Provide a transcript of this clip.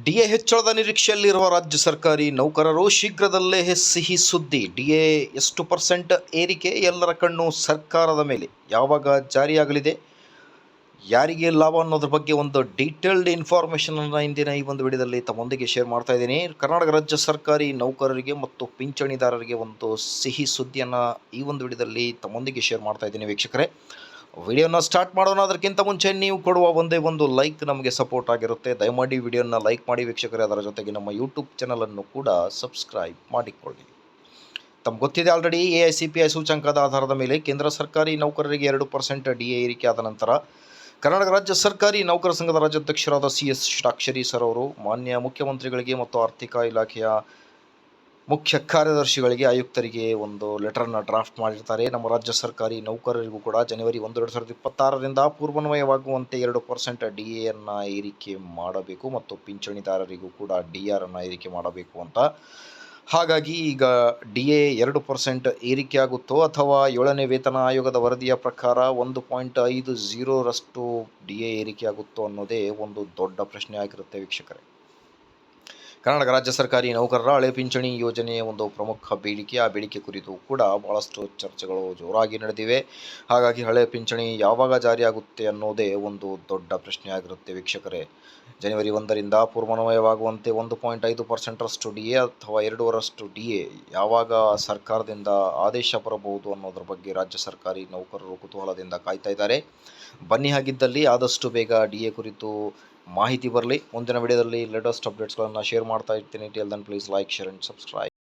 DA ಹೆಚ್ಚಳದ ನಿರೀಕ್ಷೆಯಲ್ಲಿರುವ ರಾಜ್ಯ ಸರ್ಕಾರಿ ನೌಕರರು ಶೀಘ್ರದಲ್ಲೇ ಸಿಹಿ ಸುದ್ದಿ. ಡಿಎ ಎಷ್ಟು ಪರ್ಸೆಂಟ್ ಏರಿಕೆ? ಎಲ್ಲರ ಕಣ್ಣು ಸರ್ಕಾರದ ಮೇಲೆ. ಯಾವಾಗ ಜಾರಿಯಾಗಲಿದೆ, ಯಾರಿಗೆ ಲಾಭ ಅನ್ನೋದ್ರ ಬಗ್ಗೆ ಒಂದು ಡೀಟೇಲ್ಡ್ ಇನ್ಫಾರ್ಮೇಷನನ್ನು ಇಂದಿನ ಈ ಒಂದು ವಿಡಿಯೋದಲ್ಲಿ ತಮ್ಮೊಂದಿಗೆ ಶೇರ್ ಮಾಡ್ತಾ ಇದ್ದೀನಿ. ಕರ್ನಾಟಕ ರಾಜ್ಯ ಸರ್ಕಾರಿ ನೌಕರರಿಗೆ ಮತ್ತು ಪಿಂಚಣಿದಾರರಿಗೆ ಒಂದು ಸಿಹಿ ಸುದ್ದಿಯನ್ನು ಈ ಒಂದು ವಿಡಿಯೋದಲ್ಲಿ ತಮ್ಮೊಂದಿಗೆ ಶೇರ್ ಮಾಡ್ತಾ ಇದ್ದೀನಿ ವೀಕ್ಷಕರೇ. ವಿಡಿಯೋನ ಸ್ಟಾರ್ಟ್ ಮಾಡೋಣ. ಅದಕ್ಕಿಂತ ಮುಂಚೆ ನೀವು ಕೊಡುವ ಒಂದೇ ಒಂದು ಲೈಕ್ ನಮಗೆ ಸಪೋರ್ಟ್ ಆಗಿರುತ್ತೆ. ದಯಮಾಡಿ ವಿಡಿಯೋನ ಲೈಕ್ ಮಾಡಿ ವೀಕ್ಷಕರೇ. ಅದರ ಜೊತೆಗೆ ನಮ್ಮ ಯೂಟ್ಯೂಬ್ ಚಾನಲನ್ನು ಕೂಡ ಸಬ್ಸ್ಕ್ರೈಬ್ ಮಾಡಿಕೊಳ್ಳಿ. ತಮ್ಗೆ ಗೊತ್ತಿದೆ ಆಲ್ರೆಡಿ AICPI ಸೂಚ್ಯಂಕದ ಆಧಾರದ ಮೇಲೆ ಕೇಂದ್ರ ಸರ್ಕಾರಿ ನೌಕರರಿಗೆ 2% DA ಏರಿಕೆ ಆದ ನಂತರ ಕರ್ನಾಟಕ ರಾಜ್ಯ ಸರ್ಕಾರಿ ನೌಕರ ಸಂಘದ ರಾಜ್ಯಾಧ್ಯಕ್ಷರಾದ CS ಷಡಾಕ್ಷರಿ ಸರ್ ಅವರು ಮಾನ್ಯ ಮುಖ್ಯಮಂತ್ರಿಗಳಿಗೆ ಮತ್ತು ಆರ್ಥಿಕ ಇಲಾಖೆಯ ಮುಖ್ಯ ಕಾರ್ಯದರ್ಶಿಗಳಿಗೆ, ಆಯುಕ್ತರಿಗೆ ಒಂದು ಲೆಟರನ್ನು ಡ್ರಾಫ್ಟ್ ಮಾಡಿರ್ತಾರೆ. ನಮ್ಮ ರಾಜ್ಯ ಸರ್ಕಾರಿ ನೌಕರರಿಗೂ ಕೂಡ ಜನವರಿ 1, 2026ರಿಂದ ಪೂರ್ವನ್ವಯವಾಗುವಂತೆ 2% DAಯನ್ನು ಏರಿಕೆ ಮಾಡಬೇಕು ಮತ್ತು ಪಿಂಚಣಿದಾರರಿಗೂ ಕೂಡ DR ಅನ್ನು ಏರಿಕೆ ಮಾಡಬೇಕು ಅಂತ. ಹಾಗಾಗಿ ಈಗ DA 2% ಏರಿಕೆ ಆಗುತ್ತೋ ಅಥವಾ 7ನೇ ವೇತನ ಆಯೋಗದ ವರದಿಯ ಪ್ರಕಾರ 1.50ರಷ್ಟು DA ಏರಿಕೆ ಆಗುತ್ತೋ ಅನ್ನೋದೇ ಒಂದು ದೊಡ್ಡ ಪ್ರಶ್ನೆ ಆಗಿರುತ್ತೆ ವೀಕ್ಷಕರೇ. ಕರ್ನಾಟಕ ರಾಜ್ಯ ಸರ್ಕಾರಿ ನೌಕರರ ಹಳೆ ಪಿಂಚಣಿ ಯೋಜನೆಯ ಒಂದು ಪ್ರಮುಖ ಬೇಡಿಕೆ, ಆ ಬೇಡಿಕೆ ಕುರಿತು ಕೂಡ ಭಾಳಷ್ಟು ಚರ್ಚೆಗಳು ಜೋರಾಗಿ ನಡೆದಿವೆ. ಹಾಗಾಗಿ ಹಳೆ ಪಿಂಚಣಿ ಯಾವಾಗ ಜಾರಿಯಾಗುತ್ತೆ ಅನ್ನೋದೇ ಒಂದು ದೊಡ್ಡ ಪ್ರಶ್ನೆ ಆಗಿರುತ್ತೆ ವೀಕ್ಷಕರೇ. ಜನವರಿ 1ರಿಂದ ಪೂರ್ವಾನ್ವಯವಾಗುವಂತೆ 1.5%ರಷ್ಟು DA ಅಥವಾ 2% DA ಯಾವಾಗ ಸರ್ಕಾರದಿಂದ ಆದೇಶ ಬರಬಹುದು ಅನ್ನೋದ್ರ ಬಗ್ಗೆ ರಾಜ್ಯ ಸರ್ಕಾರಿ ನೌಕರರು ಕುತೂಹಲದಿಂದ ಕಾಯ್ತಾ ಇದ್ದಾರೆ. ಬನ್ನಿ, ಹಾಗಿದ್ದಲ್ಲಿ ಆದಷ್ಟು ಬೇಗ DA ಕುರಿತು ಮಾಹಿತಿ ಬರಲಿ. ಮುಂದಿನ ವಿಡಿಯೋದಲ್ಲಿ ಲೇಟೆಸ್ಟ್ ಅಪ್ಡೇಟ್ಸ್ಗಳನ್ನು ಶೇರ್ ಮಾಡ್ತಾ ಇರ್ತೀನಿ. Till then please like, share and subscribe.